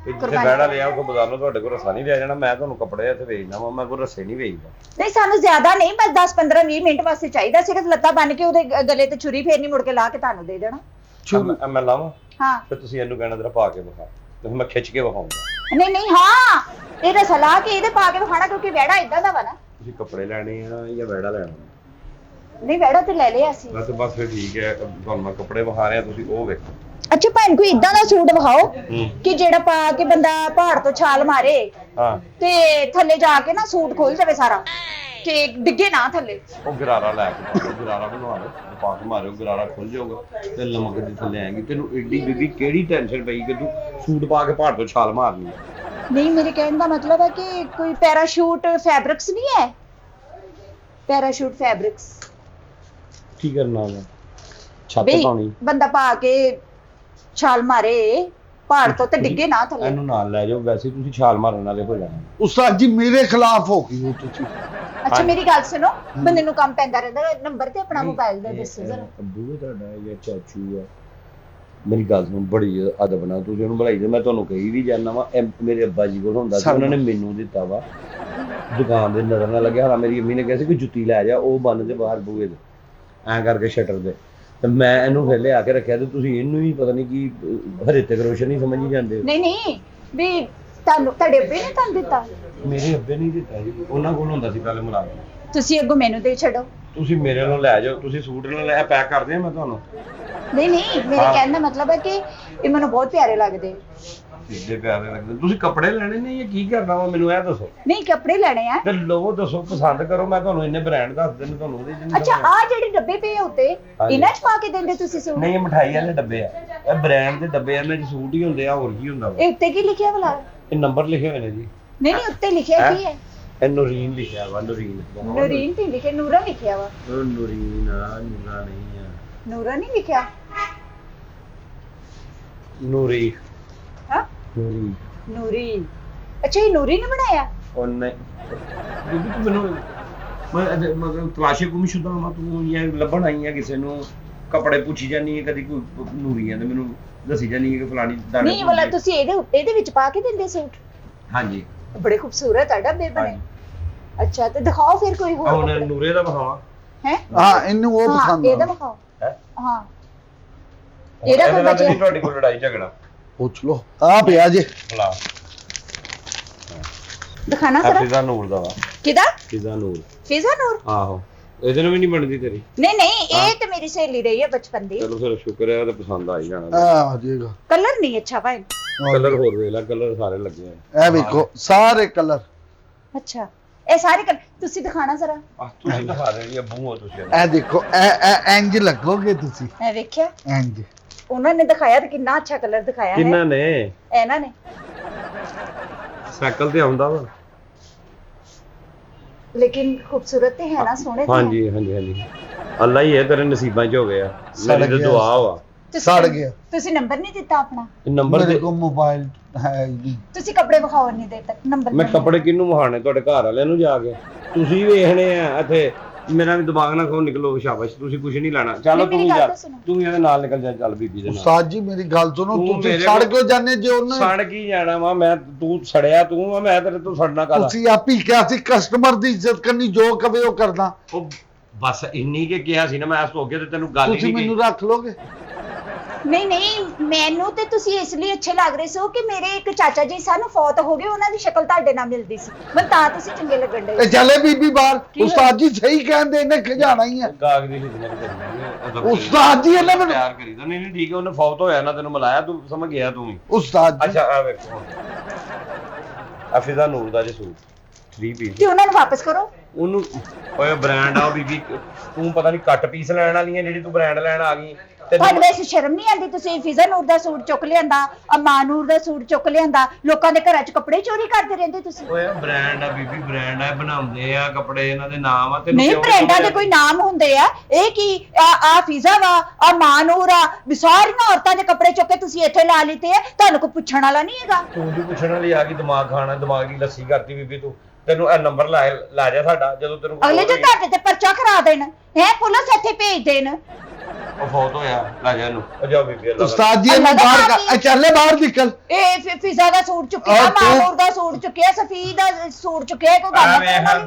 [SPEAKER 2] ਤੇ ਜਿੱਥੇ ਬੈੜਾ ਲਿਆ ਉਹ ਬਾਜ਼ਾਰੋਂ ਤੁਹਾਡੇ ਕੋਲ ਰਸਾ ਨਹੀਂ ਲਿਆ ਜਾਣਾ। ਮੈਂ ਤੁਹਾਨੂੰ ਕੱਪੜੇ ਇੱਥੇ ਵੇਚਣਾ ਵਾ, ਮੈਂ ਕੋਈ ਰਸੇ ਨਹੀਂ ਵੇਚਦਾ।
[SPEAKER 3] ਨਹੀਂ ਸਾਨੂੰ ਜ਼ਿਆਦਾ ਨਹੀਂ, ਬਸ 10 15 20 ਮਿੰਟ ਵਾਸਤੇ ਚਾਹੀਦਾ, ਸਿਰਫ ਲੱਤਾਂ ਬੰਨ ਕੇ ਉਹਦੇ ਗਲੇ ਤੇ ਛੁਰੀ ਫੇਰਨੀ, ਮੁੜ ਕੇ ਲਾ ਕੇ ਤੁਹਾਨੂੰ ਦੇ ਦੇਣਾ।
[SPEAKER 2] ਮੈਂ ਲਾਵਾਂ?
[SPEAKER 3] ਹਾਂ।
[SPEAKER 2] ਫਿਰ ਤੁਸੀਂ ਇਹਨੂੰ ਕਹਿਣਾ ਜਰਾ ਪਾ ਕੇ ਵਿਖਾ, ਤੇ ਮੈਂ ਖਿੱਚ ਕੇ ਵਿਖਾਉਂਗਾ।
[SPEAKER 3] ਨਹੀਂ ਨਹੀਂ, ਹਾਂ ਇਹ ਰਸਾ ਲਾ ਕੇ ਇਹਦੇ ਪਾ ਕੇ ਵਿਖਾਣਾ, ਕਿਉਂਕਿ ਬੈੜਾ ਇਦਾਂ ਦਾ ਵਾ ਨਾ।
[SPEAKER 2] ਤੁਸੀਂ ਕੱਪੜੇ ਲੈਣੇ ਆ ਜਾਂ ਬੈੜਾ ਲੈਣਾ?
[SPEAKER 3] ਨਹੀਂ ਬੈੜਾ ਤੇ ਲੈ ਲਿਆ ਸੀ।
[SPEAKER 2] ਬਸ ਫਿਰ ਠੀਕ ਹੈ, ਤੁਹਾਨੂੰ ਮੈਂ ਕੱਪੜੇ ਵਿਖਾ ਰਿਹਾ, ਤੁਸੀਂ ਉਹ ਵੇਖੋ।
[SPEAKER 3] ਅੱਛਾ ਭੈਣ ਕੋਈ ਇਦਾਂ ਦਾ ਸੂਟ ਵਿਖਾਓ ਕਿ ਜਿਹੜਾ ਪਾ ਕੇ ਬੰਦਾ ਪਹਾੜ ਤੋਂ ਛਾਲ ਮਾਰੇ
[SPEAKER 2] ਹਾਂ
[SPEAKER 3] ਤੇ ਥੱਲੇ ਜਾ ਕੇ ਨਾ ਸੂਟ ਖੁੱਲ ਜਾਵੇ ਸਾਰਾ ਤੇ ਡਿੱਗੇ ਨਾ ਥੱਲੇ।
[SPEAKER 2] ਉਹ ਗਰਾਰਾ ਲੈ ਕੇ ਪਾਓ, ਗਰਾਰਾ ਬਣਵਾ ਲਓ, ਪਾ ਕੇ ਮਾਰਿਓ, ਗਰਾਰਾ ਖੁੱਲ ਜਾਊਗਾ ਤੇ ਲਮਕ ਦੇ ਥੱਲੇ ਆਏਗੀ। ਤੈਨੂੰ ਏਡੀ ਬੀਬੀ ਕਿਹੜੀ ਟੈਨਸ਼ਨ ਪਈ ਕਿ ਤੂੰ ਸੂਟ ਪਾ ਕੇ ਪਹਾੜ ਤੋਂ ਛਾਲ ਮਾਰਨੀ ਹੈ?
[SPEAKER 3] ਨਹੀਂ ਮੇਰੇ ਕਹਿਣ ਦਾ ਮਤਲਬ ਹੈ ਕਿ ਕੋਈ ਪੈਰਾਸ਼ੂਟ ਫੈਬਰਿਕਸ ਨਹੀਂ ਹੈ? ਪੈਰਾਸ਼ੂਟ ਫੈਬਰਿਕਸ
[SPEAKER 2] ਕੀ ਕਰਨਾ ਹੈ? ਛੱਤ
[SPEAKER 3] ਬਈ
[SPEAKER 2] ਪਾਉਣੀ।
[SPEAKER 3] ਬੰਦਾ ਪਾ ਕੇ ਛਾਲ ਮਾਰੇ ਪਹਾੜ ਤੋਂ ਤੇ ਡਿੱਗੇ ਨਾ ਥੱਲੇ।
[SPEAKER 2] ਇਹਨੂੰ ਨਾਲ ਲੈ ਜਾਓ, ਵੈਸੇ ਤੁਸੀਂ ਛਾਲ ਮਾਰਨ ਵਾਲੇ ਹੋ ਜਾਣਾ।
[SPEAKER 1] ਉਸਤਾਦ ਜੀ ਮੇਰੇ ਖਿਲਾਫ ਹੋ ਗਈ ਹੋ ਤੁਸੀਂ।
[SPEAKER 3] ਅੱਛਾ ਮੇਰੀ ਗੱਲ ਸੁਣੋ, ਬੰਦੇ ਨੂੰ ਕੰਮ ਪੈਂਦਾ ਰਹਿੰਦਾ, ਨੰਬਰ ਤੇ ਆਪਣਾ ਮੋਬਾਈਲ ਦਾ ਦੱਸੋ ਜ਼ਰਾ।
[SPEAKER 2] ਅੱਬੂ ਤੁਹਾਡਾ ਜਾਂ ਚਾਚੂ ਆ? ਮੇਰੀ ਗੱਲ ਸੁਣ, ਬੜੀ ਅਦਬ ਨਾਲ ਤੁਸੀਂ ਉਹਨੂੰ ਬੁਲਾਈ ਦੇ। ਮੈਂ ਤੁਹਾਨੂੰ ਕਹੀ ਵੀ ਜਾਂਦਾ ਵਾ, ਮੇਰੇ ਅੱਬਾ ਜੀ ਕੋਲ ਹੁੰਦਾ ਸੀ, ਉਹਨਾਂ ਨੇ ਮੈਨੂੰ ਦਿੱਤਾ ਵਾ, ਦੁਕਾਨ ਦੇ ਨਜ਼ਰ ਨਾ ਲੱਗਿਆ। ਹਾਂ ਮੇਰੀ ਅੰਮੀ ਨੇ ਕਿਹਾ ਸੀ ਕਿ ਜੁੱਤੀ ਲੈ ਜਾ, ਉਹ ਬੰਨ ਦੇ ਬਾਹਰ ਬੂਹੇ ਦੇ ਐਂ ਕਰਕੇ ਸ਼ਟਰ ਦੇ। ਤੇ ਮੈਂ ਇਹਨੂੰ ਫਿਰ ਲਿਆ ਕੇ ਰੱਖਿਆ ਤੇ ਤੁਸੀਂ ਇਹਨੂੰ ਵੀ ਪਤਾ ਨਹੀਂ ਕੀ ਹਰਿਤਕ ਰੋਸ਼ਨ ਹੀ ਸਮਝੀ ਜਾਂਦੇ ਹੋ।
[SPEAKER 3] ਨਹੀਂ ਵੀ ਤੁਹਾਨੂੰ ਤੁਹਾਡੇ ਅੱਬੇ ਨੇ ਤੁਹਾਨੂੰ ਦਿੱਤਾ?
[SPEAKER 2] ਮੇਰੇ ਅੱਬੇ ਨਹੀਂ ਦਿੱਤਾ ਜੀ, ਉਹਨਾਂ ਕੋਲ ਹੁੰਦਾ ਸੀ ਪਹਿਲੇ ਮੁਲਾਜ਼ਮ।
[SPEAKER 3] ਤੁਸੀਂ ਅੱਗੋਂ ਮੈਨੂੰ ਦੇ ਛੱਡੋ।
[SPEAKER 2] ਤੁਸੀਂ ਮੇਰੇ ਨਾਲ ਲੈ ਜਾਓ, ਤੁਸੀਂ ਸੂਟ ਨਾਲ ਲੈ ਪੈਕ ਕਰ ਦਿਆਂ ਮੈਂ ਤੁਹਾਨੂੰ।
[SPEAKER 3] ਨਹੀਂ ਮੇਰੇ ਕਹਿਣ ਦਾ ਮਤਲਬ ਹੈ ਕਿ ਇਹ ਮੈਨੂੰ ਬਹੁਤ ਪਿਆਰੇ ਲੱਗਦੇ।
[SPEAKER 2] ਕਿੱਡੇ ਪਿਆਰੇ ਲੱਗਦੇ। ਤੁਸੀਂ ਕੱਪੜੇ ਲੈਣੇ ਨੇ ਜਾਂ ਕੀ ਕਰਨਾ ਵਾ ਮੈਨੂੰ ਇਹ ਦੱਸੋ।
[SPEAKER 3] ਨਹੀਂ ਕੱਪੜੇ ਲੈਣੇ ਆ।
[SPEAKER 2] ਤੇ ਲਵੋ, ਦੱਸੋ, ਪਸੰਦ ਕਰੋ, ਮੈਂ ਤੁਹਾਨੂੰ ਇੰਨੇ ਬ੍ਰਾਂਡ ਦੱਸ ਦਿੰਦਾ ਤੁਹਾਨੂੰ ਉਹਦੇ ਚ।
[SPEAKER 3] ਅੱਛਾ ਆ ਜਿਹੜੇ ਡੱਬੇ ਪਏ ਆ ਉੱਤੇ ਇਹਨਾਂ 'ਚ ਪਾ ਕੇ ਦਿੰਦੇ ਤੁਸੀਂ ਸੂਟ?
[SPEAKER 2] ਨਹੀਂ ਇਹ ਮਠਾਈ ਵਾਲੇ ਡੱਬੇ ਆ, ਇਹ ਬ੍ਰਾਂਡ ਦੇ ਡੱਬੇ ਆ, ਇਹਨਾਂ 'ਚ ਸੂਟ ਹੀ ਹੁੰਦੇ ਆ, ਹੋਰ ਕੀ ਹੁੰਦਾ ਵਾ।
[SPEAKER 3] ਇਹ ਉੱਤੇ ਕੀ ਲਿਖਿਆ ਭਲਾ?
[SPEAKER 2] ਇਹ ਨੰਬਰ ਲਿਖੇ ਹੋਏ ਨੇ ਜੀ।
[SPEAKER 3] ਨਹੀਂ ਉੱਤੇ ਲਿਖਿਆ ਕੀ ਹੈ?
[SPEAKER 2] ਇਹ ਨੂਰੀਨ ਲਿਖਿਆ ਵਾ, ਨੂਰੀਨ।
[SPEAKER 3] ਨੂਰੀਨ ਤੇ ਲਿਖਿਆ, ਨੂਰਾ ਲਿਖਿਆ ਵਾ।
[SPEAKER 2] ਉਹ ਨੂਰੀਨ ਆ, ਨੂਰਾ ਨਹੀਂ ਆ।
[SPEAKER 3] ਨੂਰਾ ਨਹੀਂ ਲਿਖਿਆ?
[SPEAKER 2] ਨੂਰੀ।
[SPEAKER 3] ਹਾਂ
[SPEAKER 2] ਨੂਰੀ।
[SPEAKER 3] ਨੂਰੀ। ਅੱਛਾ ਇਹ ਨੂਰੀ ਨੇ ਬਣਾਇਆ?
[SPEAKER 2] ਉਹਨੇ ਬੀਬੀ ਤੂੰ ਮੈਨੂੰ ਮੈਂ ਮਤਲਬ ਤਲਾਸ਼ੀ ਗੁੰਮਸ਼ੁਦਾ ਹਾਂ ਤੂੰ, ਜਾਂ ਲੱਭਣ ਆਈ ਆ ਕਿਸੇ ਨੂੰ, ਕੱਪੜੇ ਪੁੱਛੀ ਜਾਨੀ ਹੈ, ਕਦੀ ਕੋਈ ਨੂਰੀ ਆ ਤੇ ਮੈਨੂੰ ਦੱਸੀ ਜਾਨੀ ਹੈ ਕਿ ਫਲਾਣੀ ਦਾਣੇ।
[SPEAKER 3] ਨਹੀਂ ਵਾਲਾ ਤੁਸੀਂ ਇਹਦੇ ਵਿੱਚ ਪਾ ਕੇ ਦਿੰਦੇ ਸੂਟ?
[SPEAKER 2] ਹਾਂਜੀ
[SPEAKER 3] ਬੜੇ ਖੂਬਸੂਰਤ ਆ ਡੱਬੇ ਬਣੇ। ਅੱਛਾ ਤੇ ਦਿਖਾਓ ਫਿਰ ਕੋਈ ਹੋਰ।
[SPEAKER 2] ਹੁਣ ਨੂਰੇ ਦਾ ਵਿਖਾਵਾਂ?
[SPEAKER 3] ਹੈ
[SPEAKER 1] ਹਾਂ ਇਹਨੂੰ ਉਹ ਪਸੰਦ
[SPEAKER 3] ਇਹਦਾ
[SPEAKER 1] ਆ।
[SPEAKER 3] ਵਿਖਾਓ।
[SPEAKER 2] ਹੈ
[SPEAKER 3] ਹਾਂ ਇਹਦਾ ਕੋਈ
[SPEAKER 2] ਨਾਲ
[SPEAKER 3] ਬਚਿਆ?
[SPEAKER 2] ਤੁਹਾਡੀ ਕੋਲ ਲੜਾਈ ਝਗੜਾ
[SPEAKER 1] ਪੁੱਛ ਲੋ ਆ ਪਿਆ ਜੇ।
[SPEAKER 2] ਭਲਾ
[SPEAKER 3] ਦਿਖਾਣਾ ਜ਼ਰਾ।
[SPEAKER 2] ਫਿਜ਼ਾ ਨੂਰ ਦਾ ਵਾ।
[SPEAKER 3] ਕਿਹਦਾ?
[SPEAKER 2] ਫਿਜ਼ਾ ਨੂਰ।
[SPEAKER 3] ਫਿਜ਼ਾ ਨੂਰ?
[SPEAKER 2] ਆਹੋ ਇਹਦੇ ਨੂੰ ਵੀ ਨਹੀਂ ਬਣਦੀ ਤੇਰੀ?
[SPEAKER 3] ਨਹੀਂ ਇਹ ਤੇ ਮੇਰੀ ਸਹੇਲੀ ਰਹੀ ਹੈ ਬਚਪਨ ਦੀ।
[SPEAKER 2] ਚਲੋ ਫਿਰ ਸ਼ੁਕਰ ਹੈ, ਉਹਦਾ ਪਸੰਦ ਆ ਹੀ ਜਾਣਾ।
[SPEAKER 1] ਆ ਜਾਏਗਾ।
[SPEAKER 3] ਕਲਰ ਨਹੀਂ ਅੱਛਾ ਭਾਈ।
[SPEAKER 2] ਕਲਰ ਹੋਰ ਵੇਖ ਲੈ, ਕਲਰ ਸਾਰੇ ਲੱਗੇ ਆ।
[SPEAKER 1] ਇਹ ਵੇਖੋ ਸਾਰੇ ਕਲਰ।
[SPEAKER 3] ਅੱਛਾ ਇਹ ਸਾਰੇ ਕਲਰ ਤੁਸੀਂ ਦਿਖਾਣਾ ਜ਼ਰਾ।
[SPEAKER 2] ਤੁਸੀਂ ਦਿਖਾ ਰਹੇ ਜੀ, ਅੱਬੂ ਹੋ ਤੁਸੀਂ।
[SPEAKER 1] ਇਹ ਦੇਖੋ ਇਹ ਇੰਜ ਲੱਗੋਗੇ ਤੁਸੀਂ।
[SPEAKER 3] ਮੈਂ ਵੇਖਿਆ
[SPEAKER 1] ਇੰਜ
[SPEAKER 3] ਉਹਨਾਂ ਨੇ ਦਿਖਾਇਆ ਤੇ ਕਿੰਨਾ ਅੱਛਾ ਕਲਰ ਦਿਖਾਇਆ ਹੈ।
[SPEAKER 2] ਕਿੰਨਾ ਨੇ?
[SPEAKER 3] ਇਹਨਾਂ ਨੇ।
[SPEAKER 2] ਸਾਈਕਲ ਤੇ ਆਉਂਦਾ ਵਾ।
[SPEAKER 3] ਲੇਕਿਨ ਖੂਬਸੂਰਤ ਤੇ ਹੈ ਨਾ, ਸੋਹਣੇ ਤੇ
[SPEAKER 2] ਹਾਂਜੀ ਹਾਂਜੀ ਹਾਂਜੀ, ਅੱਲਾ ਹੀ ਹੈ ਤੇਰੇ ਨਸੀਬਾਂ 'ਚ ਹੋ ਗਿਆ। ਮੇਰੀ ਤਾਂ ਦੁਆ ਵਾ।
[SPEAKER 1] ਸੜ ਗਿਆ।
[SPEAKER 3] ਤੁਸੀਂ ਨੰਬਰ ਨਹੀਂ ਦਿੱਤਾ ਆਪਣਾ?
[SPEAKER 2] ਨੰਬਰ
[SPEAKER 1] ਮੇਰੇ ਕੋਲ ਮੋਬਾਈਲ ਹੈ ਹੀ ਨਹੀਂ।
[SPEAKER 3] ਤੁਸੀਂ ਕੱਪੜੇ ਵਿਖਾਉਣ ਨਹੀਂ ਦੇ ਤੱਕ ਨੰਬਰ?
[SPEAKER 2] ਮੈਂ ਕੱਪੜੇ ਕਿਹਨੂੰ ਵਹਾਣੇ? ਤੁਹਾਡੇ ਘਰ ਵਾਲਿਆਂ ਨੂੰ ਜਾ ਕੇ ਤੁਸੀਂ ਵੇਖਣੇ ਆ ਇੱਥੇ। ਮੇਰਾ ਵੀ ਦਿਮਾਗ ਨਾ ਖੋ ਨਿਕਲੋ, ਸ਼ਾਬਾਸ਼, ਤੁਸੀਂ ਕੁਝ ਨਹੀਂ ਲੈਣਾ। ਚਲੋ ਤੂੰ ਚੱਲ, ਤੂੰ ਇਹਦੇ ਨਾਲ ਨਿਕਲ ਜਾ, ਚੱਲ ਬੀਬੀ ਦੇ ਨਾਲ।
[SPEAKER 1] ਉਸਤਾਦ ਜੀ ਮੇਰੀ ਗੱਲ ਸੁਣੋ,
[SPEAKER 2] ਤੂੰ
[SPEAKER 1] ਤੁਸੀਂ
[SPEAKER 2] ਮੇਰੇ
[SPEAKER 1] ਸੜ
[SPEAKER 2] ਕੋਲ-
[SPEAKER 1] ਕਿਉਂ ਜਾਂਦੇ ਜੇ ਉਹਨੇ?
[SPEAKER 2] ਸੜ ਕੀ ਜਾਣਾ ਵਾ ਮੈਂ? ਤੂੰ ਸੜਿਆ ਤੂੰ ਆ, ਮੈਂ ਤੇਰੇ ਤੋਂ ਸੜਨਾ ਕਾਹਦਾ?
[SPEAKER 1] ਤੁਸੀਂ ਆਪ ਹੀ ਕਿਹਾ ਸੀ ਕਸਟਮਰ ਦੀ ਇੱਜ਼ਤ ਕਰਨੀ, ਜੋ ਕਵੇ ਉਹ ਕਰਦਾ।
[SPEAKER 2] ਉਹ ਬਸ ਇੰਨੀ ਕਿ ਕਿਹਾ ਸੀ ਨਾ ਮੈਂ, ਇਸ ਤੋਂ ਅੱਗੇ ਤੇ ਤੈਨੂੰ ਗੱਲ ਹੀ
[SPEAKER 1] ਤੁਸੀਂ
[SPEAKER 2] ਨਹੀਂ
[SPEAKER 1] ਮੈਨੂੰ ਰੱਖ ਲੋਗੇ?
[SPEAKER 3] ਨਹੀਂ ਮੈਨੂੰ ਤੇ ਤੁਸੀਂ ਇਸ ਲਈ ਅੱਛੇ ਲੱਗ ਰਹੇ ਸੋ ਕਿ ਮੇਰੇ ਇੱਕ ਚਾਚਾ ਜੀ ਸਨ, ਫੌਤ ਹੋ ਗਏ, ਉਹਨਾਂ ਦੀ ਸ਼ਕਲ ਤੁਹਾਡੇ ਨਾਲ ਮਿਲਦੀ ਸੀ, ਮੈਂ ਤਾਂ ਤੁਸੀਂ ਚੰਗੇ ਲੱਗਣ
[SPEAKER 1] ਇਹ
[SPEAKER 3] ਦੇ।
[SPEAKER 1] ਚੱਲੇ ਬੀਬੀ ਬਾਹਰ।
[SPEAKER 3] ਕੀ ਹੋਇਆ?
[SPEAKER 1] ਉਸਤਾਦ ਜੀ ਸਹੀ ਕਹਿੰਦੇ, ਇਹਨੇ ਖਿਜਾਣਾ ਹੀ ਹੈ।
[SPEAKER 2] ਗਾਗ ਦੀ ਖਿਦਮਤ ਕਰਨੀ।
[SPEAKER 1] ਉਸਤਾਦ ਜੀ ਇਹਨੇ ਮੈਨੂੰ
[SPEAKER 2] ਪਿਆਰ ਕਰੀਦਾ। ਨਹੀਂ ਨਹੀਂ ਠੀਕ ਹੈ, ਉਹਨੇ ਫੌਤ ਹੋਇਆ ਨਾ, ਤੈਨੂੰ ਮਿਲਾਇਆ, ਤੂੰ ਸਮਝ ਗਿਆ ਤੂੰ ਵੀ।
[SPEAKER 1] ਉਸਤਾਦ ਜੀ
[SPEAKER 2] ਅੱਛਾ ਆ ਵੇਖੋ, ਫਿਜ਼ਾ ਨੂਰ ਦਾ ਜੀ ਸੂਟ 3 ਪੀਸ।
[SPEAKER 3] ਤੇ ਉਹਨਾਂ ਨੂੰ ਵਾਪਸ ਕਰੋ।
[SPEAKER 2] ਉਹਨੂੰ ਓਏ ਬ੍ਰਾਂਡ ਆ ਉਹ ਬੀਬੀ, ਤੂੰ ਪਤਾ ਨਹੀਂ ਕੱਟ ਪੀਸ ਲੈਣ ਵਾਲੀ ਹੈ ਜਿਹੜੀ ਤੂੰ ਬ੍ਰਾਂਡ ਲੈਣ ਆ ਗਈ।
[SPEAKER 3] ਤੁਹਾਨੂੰ ਵੈਸੇ ਸ਼ਰਮ ਨਹੀਂ ਆਉਂਦੀ? ਤੁਸੀਂ ਫਿਜ਼ਾ ਨੂਰ ਦਾ ਸੂਟ ਚੁੱਕ ਲਿਆਂਦਾ, ਅਮਾ ਨੂਰ ਦਾ ਸੂਟ ਚੁੱਕ ਲਿਆਂਦਾ, ਲੋਕਾਂ ਦੇ ਘਰਾਂ 'ਚ ਕੱਪੜੇ ਚੋਰੀ ਕਰਦੇ ਰਹਿੰਦੇ ਤੁਸੀਂ।
[SPEAKER 2] ਓਏ ਬ੍ਰਾਂਡ ਆ ਬੀਬੀ, ਬ੍ਰਾਂਡ ਆ, ਬਣਾਉਂਦੇ ਆ ਕੱਪੜੇ, ਇਹਨਾਂ ਦੇ ਨਾਮ ਆ। ਤੈਨੂੰ
[SPEAKER 3] ਨਹੀਂ
[SPEAKER 2] ਕਿਉਂ
[SPEAKER 3] ਬ੍ਰਾਂਡਾਂ ਦੇ ਕੋਈ ਨਾਮ ਹੁੰਦੇ ਆ, ਇਹ ਕੀ ਆ ਫਿਜ਼ਾ ਵਾ, ਆ ਮਾਨੂਰ ਆ, ਵੀ ਸਾਰੀਆਂ ਔਰਤਾਂ ਦੇ ਕੱਪੜੇ ਚੁੱਕ ਕੇ ਤੁਸੀਂ ਇੱਥੇ ਲਾ ਲਿੱਤੇ ਆ, ਤੁਹਾਨੂੰ ਕੋਈ ਪੁੱਛਣ ਵਾਲਾ ਨਹੀਂ ਹੈਗਾ।
[SPEAKER 2] ਤੂੰ ਵੀ ਪੁੱਛਣ ਵਾਲੀ ਆ ਗਈ, ਦਿਮਾਗ ਖਾਣਾ, ਦਿਮਾਗ ਦੀ ਲੱਸੀ ਕਰਤੀ ਬੀਬੀ ਤੂੰ। ਤੈਨੂੰ ਇਹ ਨੰਬਰ ਲਾ ਜਾ ਸਾਡਾ, ਜਦੋਂ ਤੈਨੂੰ
[SPEAKER 3] ਅਗਲੇ ਜੇ ਤੁਹਾਡੇ ਤੇ ਪਰਚਾ ਕਰਾ ਦੇਣ, ਹੈ ਪੁਲਿਸ ਇੱਥੇ ਭੇਜ ਦੇਣ।
[SPEAKER 2] ਉਹ ਫੌਤ ਹੋਇਆ, ਲਾ ਜਾ ਇਹਨੂੰ। ਉਹ ਜਾ ਬੀਬੀ ਅੱਲਾ
[SPEAKER 1] ਉਸਤਾਦ ਜੀ ਇਹਨੂੰ ਬਾਹਰ ਕਰ। ਚੱਲੇ ਬਾਹਰ ਨਿਕਲ।
[SPEAKER 3] ਇਹ ਫਿਜ਼ਾ ਦਾ ਸੂਟ ਚੁੱਕਿਆ, ਮਾਨੂਰ ਦਾ ਸੂਟ ਚੁੱਕਿਆ, ਸਫੀ ਦਾ ਸੂਟ ਚੁੱਕਿਆ, ਕੋਈ ਗੱਲ ਨਹੀਂ।